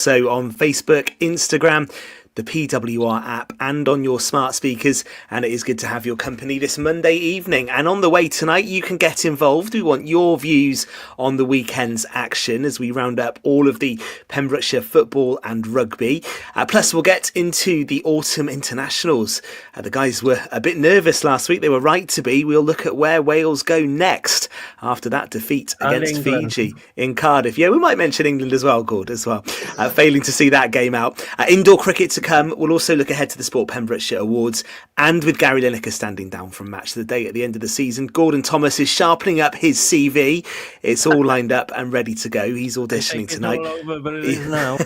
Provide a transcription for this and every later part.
So on Facebook, Instagram, the PWR app, and on your smart speakers. And it is good to have your company this Monday evening. And on the way tonight, you can get involved. We want your views on the weekend's action as we round up all of the Pembrokeshire football and rugby. Plus, we'll get into the autumn internationals. The guys were a bit nervous last week. They were right to be. We'll look at where Wales go next after that defeat against Fiji in Cardiff. Yeah, we might mention England as well, Gord, as well. Failing to see that game out. Indoor cricket to come. We'll also look ahead to the Sport Pembrokeshire Awards, and with Gary Lineker standing down from Match of the Day at the end of the season, Gordon Thomas is sharpening up his CV. It's all lined up and ready to go. He's auditioning tonight. It's all over, but it is now.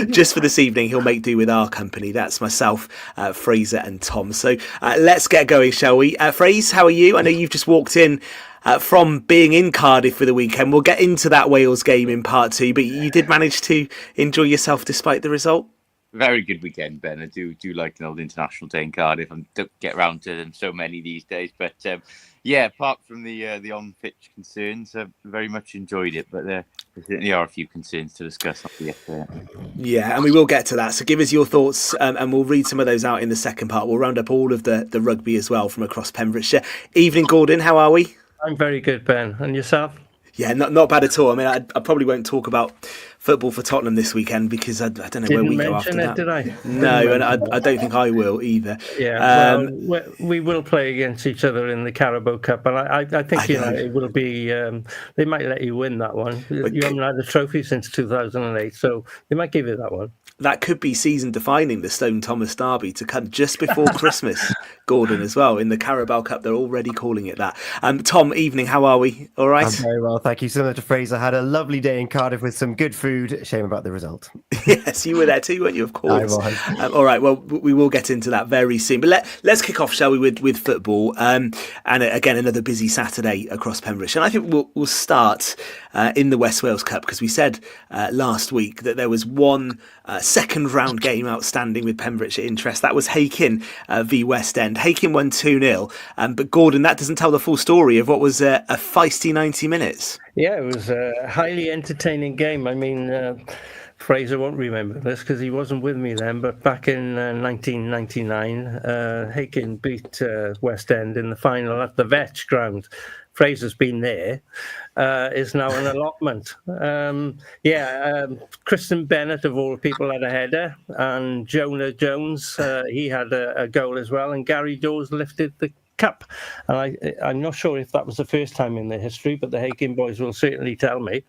Just for this evening, he'll make do with our company. That's myself, Fraser and Tom. So let's get going, shall we? Fraser, how are you? I know you've just walked in from being in Cardiff for the weekend. We'll get into that Wales game in part 2, but you did manage to enjoy yourself despite the result? Very good weekend, Ben. I do like an old international day in Cardiff. I don't get around to them so many these days. But yeah, apart from the on-pitch concerns, I very much enjoyed it. But there certainly are a few concerns to discuss after yesterday. Yeah, and we will get to that. So give us your thoughts, and we'll read some of those out in the second part. We'll round up all of the rugby as well from across Pembrokeshire. Evening, Gordon. How are we? I'm very good, Ben. And yourself? Yeah, not bad at all. I mean, I probably won't talk about football for Tottenham this weekend because I don't know where we go after that. Did I? No, and I don't think I will either. Yeah, well, we will play against each other in the Carabao Cup, and I think it will be. They might let you win that one. You haven't had a trophy since 2008, so they might give you that one. That could be season defining, the Stone Thomas derby to come just before Christmas, Gordon, as well. In the Carabao Cup, they're already calling it that. Tom, evening, how are we? All right? I'm very well, thank you. Similar to Fraser, had a lovely day in Cardiff with some good food. Shame about the result. Yes, you were there too, weren't you? Of course. I was. All right, well, we will get into that very soon. But let's kick off, shall we, with football. And again, another busy Saturday across Pembrokeshire. And I think we'll start in the West Wales Cup, because we said last week that there was one second round game outstanding with Pembrokeshire interest. That was Hakin v West End. Hakin won 2-0. But Gordon, that doesn't tell the full story of what was a feisty 90 minutes. Yeah, it was a highly entertaining game. I mean, Fraser won't remember this because he wasn't with me then, but back in 1999, Hakin beat West End in the final at the Vetch ground. Fraser's been there, is now an allotment. Kristen Bennett, of all people, had a header, and Jonah Jones, he had a goal as well, and Gary Dawes lifted the cup. And I'm not sure if that was the first time in their history, but the Hakin boys will certainly tell me.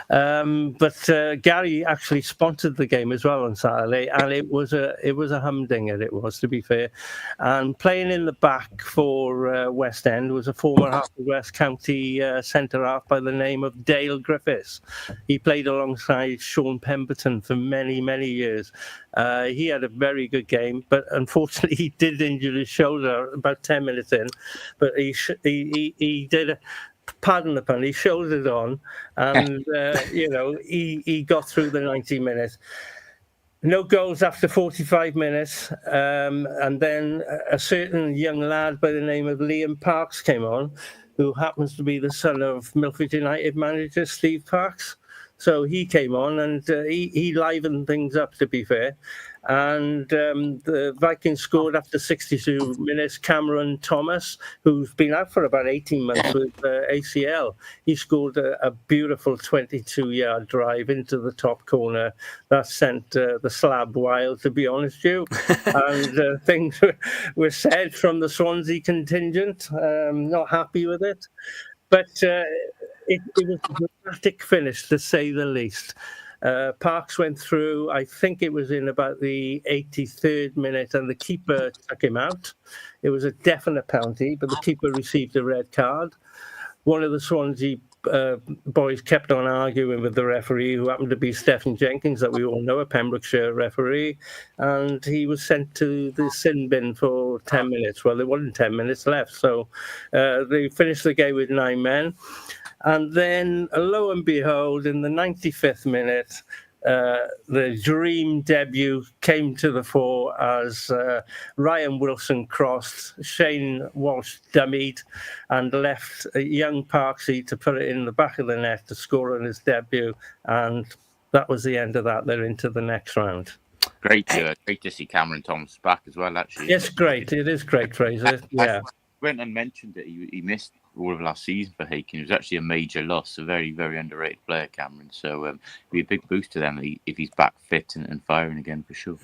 But Gary actually sponsored the game as well on Saturday, and it was a humdinger, it was, to be fair. And playing in the back for West End was a former Haverfordwest County centre-half by the name of Dale Griffiths. He played alongside Sean Pemberton for many, many years. He had a very good game, but unfortunately he did injure his shoulder about 10 minutes in. But he did, pardon the pun, he shouldered on, and he got through the 90 minutes. No goals after 45 minutes, and then a certain young lad by the name of Liam Parks came on, who happens to be the son of Milford United manager Steve Parks. So he came on, and he livened things up, to be fair. And the Vikings scored after 62 minutes. Cameron Thomas, who's been out for about 18 months with ACL, he scored a beautiful 22-yard drive into the top corner. That sent the slab wild, to be honest with you. And things were said from the Swansea contingent. Not happy with it. But it was a dramatic finish, to say the least. Parks went through, I think it was in about the 83rd minute, and the keeper took him out. It was a definite penalty, but the keeper received a red card. One of the Swansea boys kept on arguing with the referee, who happened to be Stephen Jenkins, that we all know, a Pembrokeshire referee, and he was sent to the sin bin for 10 minutes. Well, there wasn't 10 minutes left, so they finished the game with 9 men. And then, lo and behold, in the 95th minute, the dream debut came to the fore as Ryan Wilson crossed, Shane Walsh dummied, and left young Parksy to put it in the back of the net to score on his debut. And that was the end of that. They're into the next round. Great to see Cameron Thomas back as well. Actually, It's great. It is great, Fraser. Yeah. Went and mentioned that he missed all of last season for Hakin. It was actually a major loss. A very, very underrated player, Cameron. So it'd be a big boost to them if he's back fit and firing again for sure.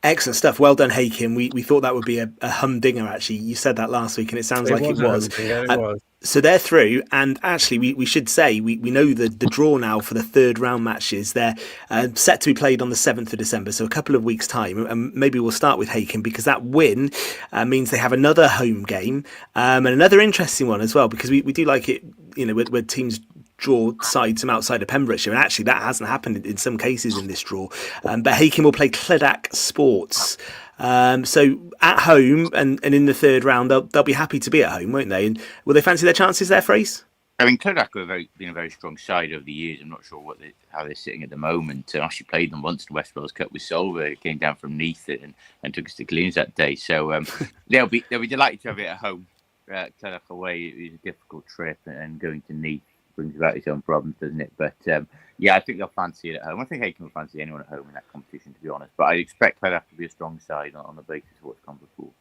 Excellent stuff. Well done, Hakin. We thought that would be a humdinger, actually. You said that last week, and it sounds like it was. It was. So they're through, and actually we should say we know the draw now for the third round matches. They're set to be played on the 7th of December, so a couple of weeks' time. And maybe we'll start with Hakin, because that win means they have another home game, and another interesting one as well, because we do like it, where teams draw sides from outside of Pembrokeshire, and actually that hasn't happened in some cases in this draw. But Hakin will play Clydach Sports. So at home and in the third round, they'll be happy to be at home, won't they? And will they fancy their chances there, Fraser? I mean, Clydach have been a very strong side over the years. I'm not sure how they're sitting at the moment. I actually played them once in the West Wales Cup with Solver. It came down from Neath and took us to Gleans that day. So they'll be delighted to have it at home. Clydach away is a difficult trip, and going to Neath brings about its own problems, doesn't it? But I think they'll fancy it at home. I think Hakin will fancy anyone at home in that competition, to be honest. But I expect Clydach to be a strong side on the basis of what's come before.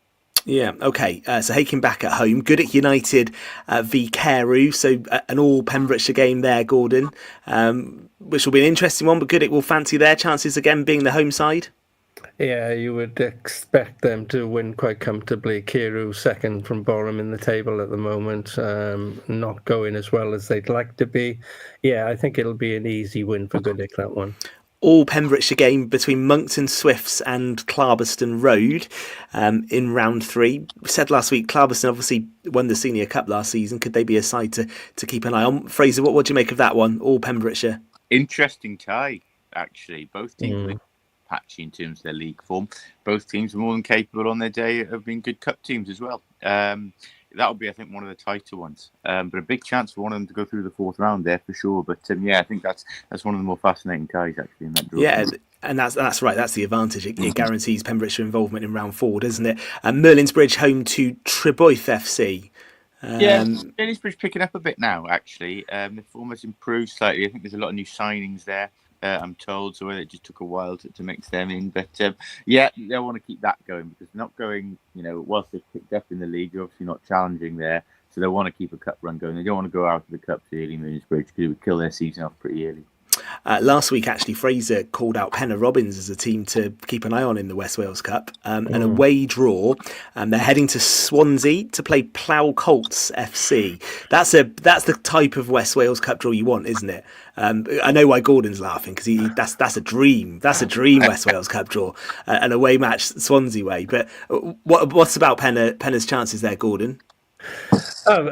Yeah, okay. So Hakin back at home. Goodwick United v Carew. So an all Pembrokeshire game there, Gordon, which will be an interesting one. But Goodwick will fancy their chances again, being the home side. Yeah, you would expect them to win quite comfortably. Carew second from bottom in the table at the moment, not going as well as they'd like to be. Yeah, I think it'll be an easy win for Goodwick, that one. All Pembrokeshire game between Monkton Swifts and Clarbeston Road in round 3. We said last week, Clarbeston obviously won the Senior Cup last season. Could they be a side to keep an eye on? Fraser, what do you make of that one? All Pembrokeshire. Interesting tie, actually. Both teams are patchy in terms of their league form. Both teams are more than capable on their day of being good cup teams as well. That'll be, I think, one of the tighter ones. But a big chance for one of them to go through the fourth round there for sure. But I think that's one of the more fascinating ties actually in that draw. Yeah, and that's right. That's the advantage. It guarantees Pembrokeshire involvement in round 4, doesn't it? Merlin's Bridge home to Treboith FC. Merlin's Bridge picking up a bit now. Actually, the form has improved slightly. I think there's a lot of new signings there. I'm told, so it just took a while to mix them in. But they'll want to keep that going, because they're not going, whilst they've picked up in the league, they're obviously not challenging there. So they'll want to keep a cup run going. They don't want to go out of the cups early, Merlin's Bridge, because it would kill their season off pretty early. Last week, actually, Fraser called out Penna Robins as a team to keep an eye on in the West Wales Cup. An away draw. They're heading to Swansea to play Plough Colts FC. That's the type of West Wales Cup draw you want, isn't it? I know why Gordon's laughing, because that's a dream. That's a dream West Wales Cup draw, an away match Swansea way. But what's about Penna's chances there, Gordon?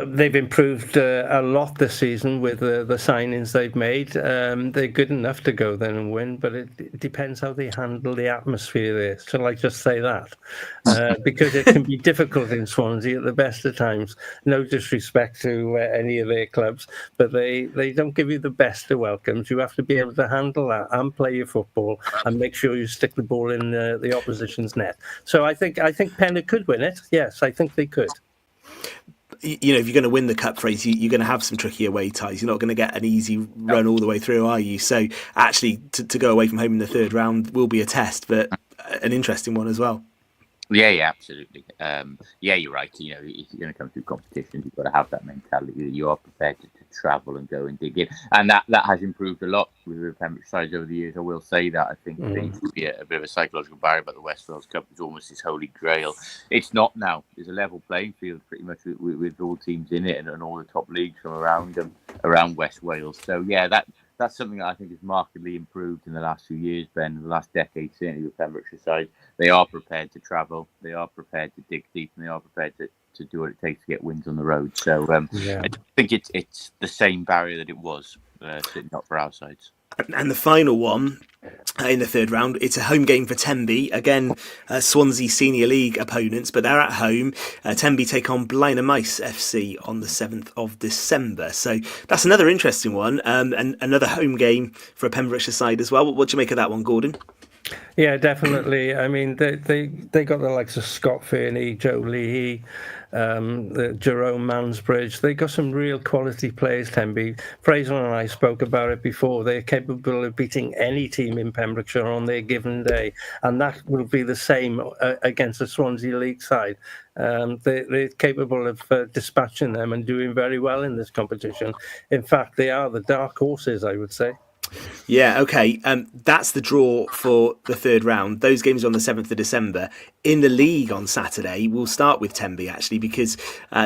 They've improved a lot this season with the signings they've made. They're good enough to go then and win, but it depends how they handle the atmosphere there. Shall I just say that? Because it can be difficult in Swansea at the best of times. No disrespect to any of their clubs, but they don't give you the best of welcomes. You have to be able to handle that and play your football and make sure you stick the ball in the opposition's net. So I think Penna could win it. Yes, I think they could. If you're going to win the cup race, you're going to have some tricky away ties. You're not going to get an easy run all the way through, are you? So actually, to go away from home in the third round will be a test, but an interesting one as well. Yeah, absolutely. You're right. If you're going to come through competitions, you've got to have that mentality that you are prepared to travel and go and dig in, and that has improved a lot with the Pembrokeshire sides over the years. I will say that. I think there used to be a bit of a psychological barrier about the West Wales Cup. It's almost this holy grail. It's not now. There's a level playing field pretty much with all teams in it and all the top leagues from around West Wales. So that's something that I think has markedly improved in the last few years, Ben. The last decade, certainly with Pembrokeshire side, they are prepared to travel, they are prepared to dig deep, and they are prepared to do what it takes to get wins on the road. So I think it's the same barrier that it was, certainly not for our sides. And the final one in the third round, it's a home game for Tenby. Again, Swansea Senior League opponents, but they're at home. Tenby take on Blaenau Mice FC on the 7th of December. So that's another interesting one, and another home game for a Pembrokeshire side as well. What do you make of that one, Gordon? Yeah, definitely. I mean, they got the likes of Scott Fernie, Joe Leahy, the Jerome Mansbridge. They got some real quality players, Tenby. Fraser and I spoke about it before. They're capable of beating any team in Pembrokeshire on their given day, and that will be the same against the Swansea League side. They're capable of dispatching them and doing very well in this competition. In fact, they are the dark horses, I would say. Yeah, okay. That's the draw for the third round. Those games are on the 7th of December. In the league on Saturday, we'll start with Tenby, actually, because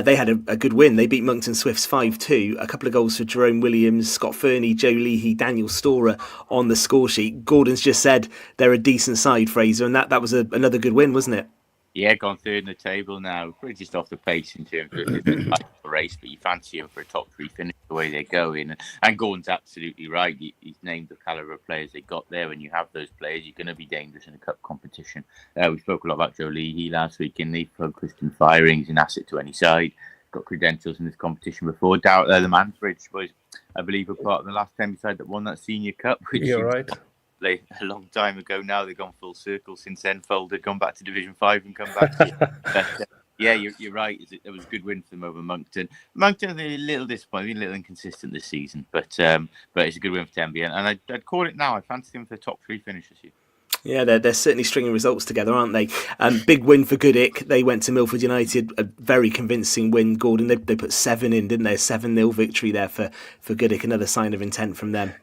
they had a good win. They beat Monkton Swifts 5-2. A couple of goals for Jerome Williams, Scott Fernie, Joe Leahy, Daniel Storer on the score sheet. Gordon's just said they're a decent side, Fraser, and that was another good win, wasn't it? Yeah, gone third in the table now. Pretty just off the pace in terms of the race, but you fancy him for a top three finish the way they're going. And Gordon's absolutely right. He's named the calibre of players they got there. When you have those players, you're going to be dangerous in a cup competition. We spoke a lot about Joe Leahy last week, and he focused on firing. He's an asset to any side. Got credentials in this competition before. The Mansbridge was, I believe, a part of the last Tenby side that won that senior cup. Which You're right. A long time ago now. They've gone full circle since then, folded, gone back to Division 5 and come back. But, yeah, you're right. It was a good win for them over Moncton. Moncton are a little disappointed, a little inconsistent this season, but it's a good win for Tenby. And I'd call it now. I fancy them for the top three finish this year. Yeah, they're certainly stringing results together, aren't they? Big win for Goodwick. They went to Milford United, a very convincing win, Gordon. They put 7 in, didn't they? A 7-0 victory there for Goodwick, another sign of intent from them.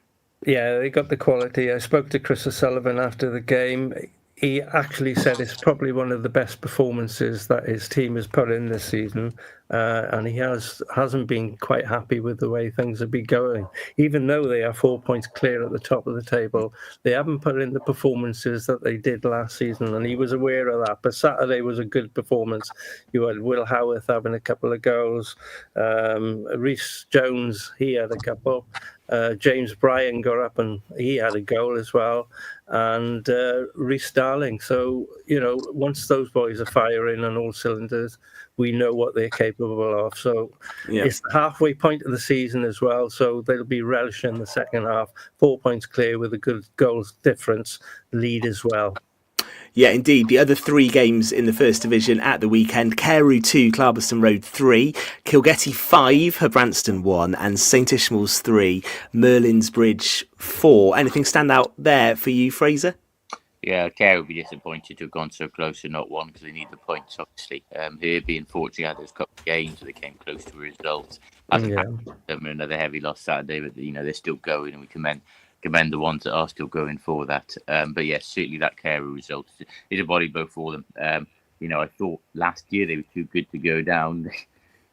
Yeah, they got the quality. I spoke to Chris O'Sullivan after the game. He actually said it's probably one of the best performances that his team has put in this season, and he hasn't been quite happy with the way things have been going. Even though they are 4 points clear at the top of the table, they haven't put in the performances that they did last season, and he was aware of that. But Saturday was a good performance. You had Will Howarth having a couple of goals. Rhys Jones, he had a couple. James Bryan got up and he had a goal as well, and Rhys Darling. So, once those boys are firing on all cylinders, we know what they're capable of. So It's the halfway point of the season as well, so they'll be relishing the second half. 4 points clear with a good goals difference lead as well. Yeah, indeed. The other 3 games in the First Division at the weekend: Carew 2, Clarbeston Road 3, Kilgetty 5, Hebranston 1, and St Ishmael's 3, Merlin's Bridge 4. Anything stand out there for you, Fraser? Yeah, Carew would be disappointed to have gone so close and not won because they need the points, obviously. Herbie, unfortunately, had those couple of games where they came close to a result. Another heavy loss Saturday, but they're still going, and we commend the ones that are still going for that. But yes, certainly that Carew result is a body blow for them. I thought last year they were too good to go down.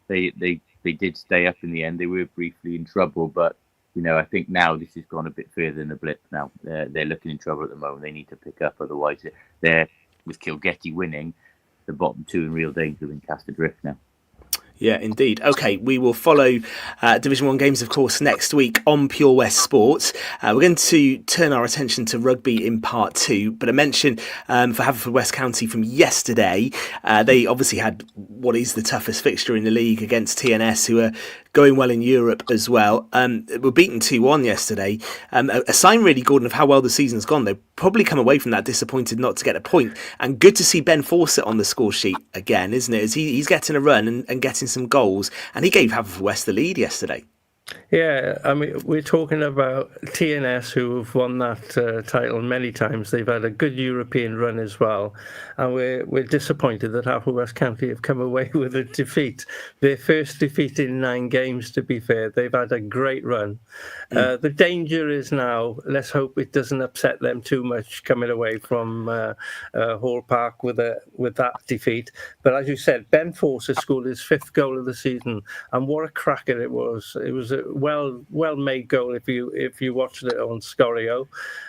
They did stay up in the end. They were briefly in trouble, but I think now this has gone a bit further than a blip. Now they're looking in trouble at the moment. They need to pick up, otherwise they're with Kilgetty winning, the bottom 2 in real danger, been cast adrift now. Yeah, indeed. Okay, we will follow Division 1 games, of course, next week on Pure West Sports. We're going to turn our attention to rugby in part 2, but a mention for Haverfordwest County from yesterday. They obviously had what is the toughest fixture in the league against TNS, who are going well in Europe as well. Were beaten 2-1 yesterday. A sign, really, Gordon, of how well the season's gone. They've probably come away from that disappointed not to get a point. And good to see Ben Fawcett on the score sheet again, isn't it? As he's getting a run and getting some goals, and he gave Haverfordwest the lead yesterday. Yeah, I mean, we're talking about TNS, who have won that title many times. They've had a good European run as well, and we're disappointed that Haverfordwest County have come away with a defeat. Their first defeat in 9 games, to be fair. They've had a great run. The danger is now, let's hope it doesn't upset them too much coming away from Hall Park with that defeat. But as you said, Ben Fawcett scored his 5th goal of the season, and what a cracker it was. It was a well-made goal if you watched it on Scorio.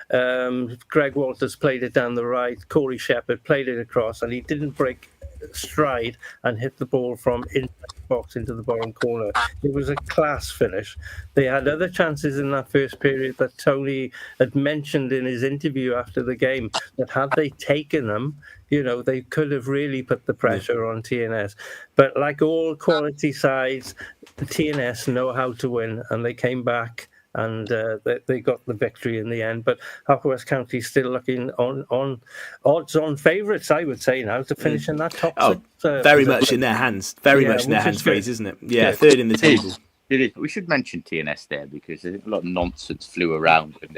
Greg Walters played it down the right, Corey Shepherd played it across, and he didn't break stride and hit the ball from inside the box into the bottom corner. It was a class finish. They had other chances in that first period that Tony had mentioned in his interview after the game, that had they taken them, they could have really put the pressure on TNS. But like all quality sides, the TNS know how to win, and they came back and they got the victory in the end. But Haverfordwest County still looking on odds-on favourites, I would say, now to finish in that top six. Very much in their hands. Very much in their hands, Fraser, isn't it? Yeah, third in the table. It is. We should mention TNS there because a lot of nonsense flew around when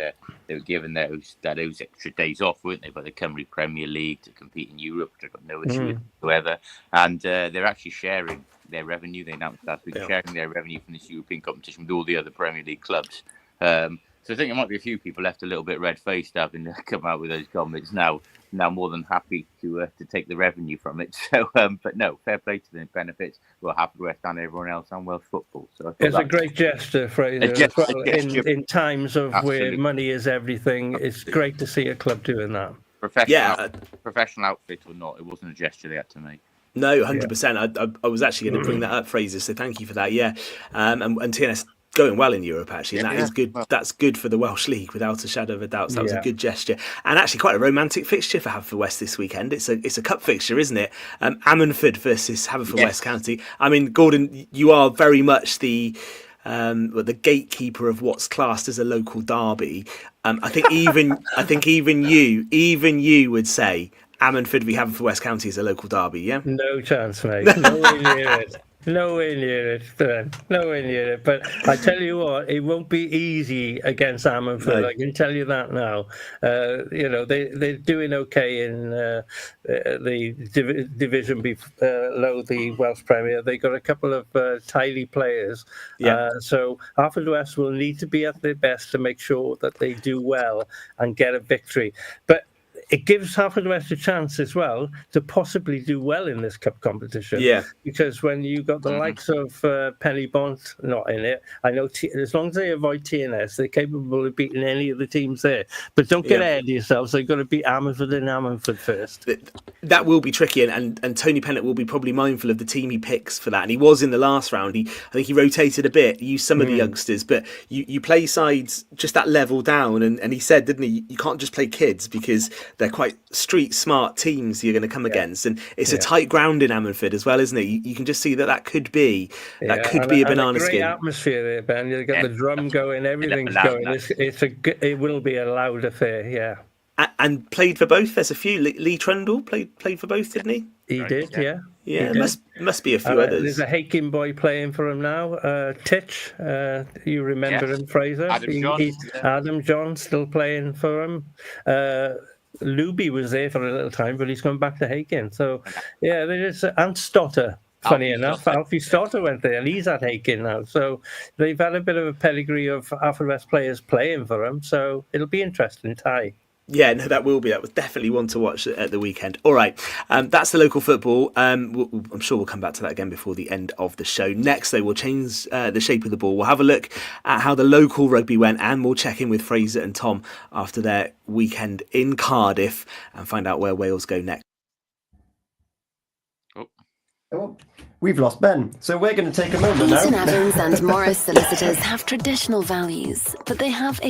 they were given those extra days off, weren't they, by the Cymru Premier League to compete in Europe, which I've got no issue whatsoever. And they're actually sharing their revenue. They announced last week, sharing their revenue from this European competition with all the other Premier League clubs. So I think there might be a few people left a little bit red-faced having come out with those comments now more than happy to take the revenue from it. So, but no, fair play to the benefits. Well, Haverfordwest and everyone else and Welsh football. So it's a great gesture, Fraser. As well, in times of where money is everything, it's great to see a club doing that. Professional outfit or not, it wasn't a gesture they had to make. No, 100%. I was actually going to bring that up, Fraser. So thank you for that. Yeah, and TNS. Going well in Europe, actually, and that is good. That's good for the Welsh League, without a shadow of a doubt. So that was a good gesture, and actually quite a romantic fixture for Haverfordwest this weekend. It's a cup fixture, isn't it? Ammanford versus Haverfordwest County. I mean, Gordon, you are very much the gatekeeper of what's classed as a local derby. I think even you would say Ammanford v Haverfordwest County is a local derby. Yeah, no chance, mate. Nowhere near it. Nowhere near it, Ben. Nowhere near it. But I tell you what, it won't be easy against Ammanford. No. I can tell you that now. They're doing okay in the division below the Welsh Premier. They got a couple of tidy players. So Haverfordwest will need to be at their best to make sure that they do well and get a victory. But it gives Haverfordwest a chance as well to possibly do well in this cup competition. Yeah. Because when you got the likes of Pennybont not in it, I know as long as they avoid TNS, they're capable of beating any of the teams there. But don't get ahead of yourselves. They've got to beat Ammanford and Ammanford first. That will be tricky, and Tony Pennant will be probably mindful of the team he picks for that. And he was in the last round. I think he rotated a bit, used some of the youngsters, but you play sides just that level down. And he said, didn't he, you can't just play kids because they're quite street smart teams you're going to come against, and it's a tight ground in Ammanford as well, isn't it? You can just see that could be a banana skin. Great atmosphere there, Ben. You've got the drum going, everything's going. It will be a loud affair, And played for both. There's a few. Lee Trundle played for both, didn't he? He did, yeah. Yeah, must be a few others. There's a Hakin boy playing for him now, Titch. You remember him, Fraser? Adam John still playing for him. Luby was there for a little time, but he's gone back to Hakin. So, there is. And Stotter, funny enough. Alfie Stotter went there, and he's at Hakin now. So they've had a bit of a pedigree of Haverfordwest players playing for them. So it'll be interesting, Ty. Yeah, no, that will be. That was definitely one to watch at the weekend. All right, that's the local football. I'm sure we'll come back to that again before the end of the show. Next, though, we'll change the shape of the ball. We'll have a look at how the local rugby went, and we'll check in with Fraser and Tom after their weekend in Cardiff and find out where Wales go next. Oh, we've lost Ben, so we're going to take a moment now. Eaton-Evans and Morris Solicitors have traditional values, but they have a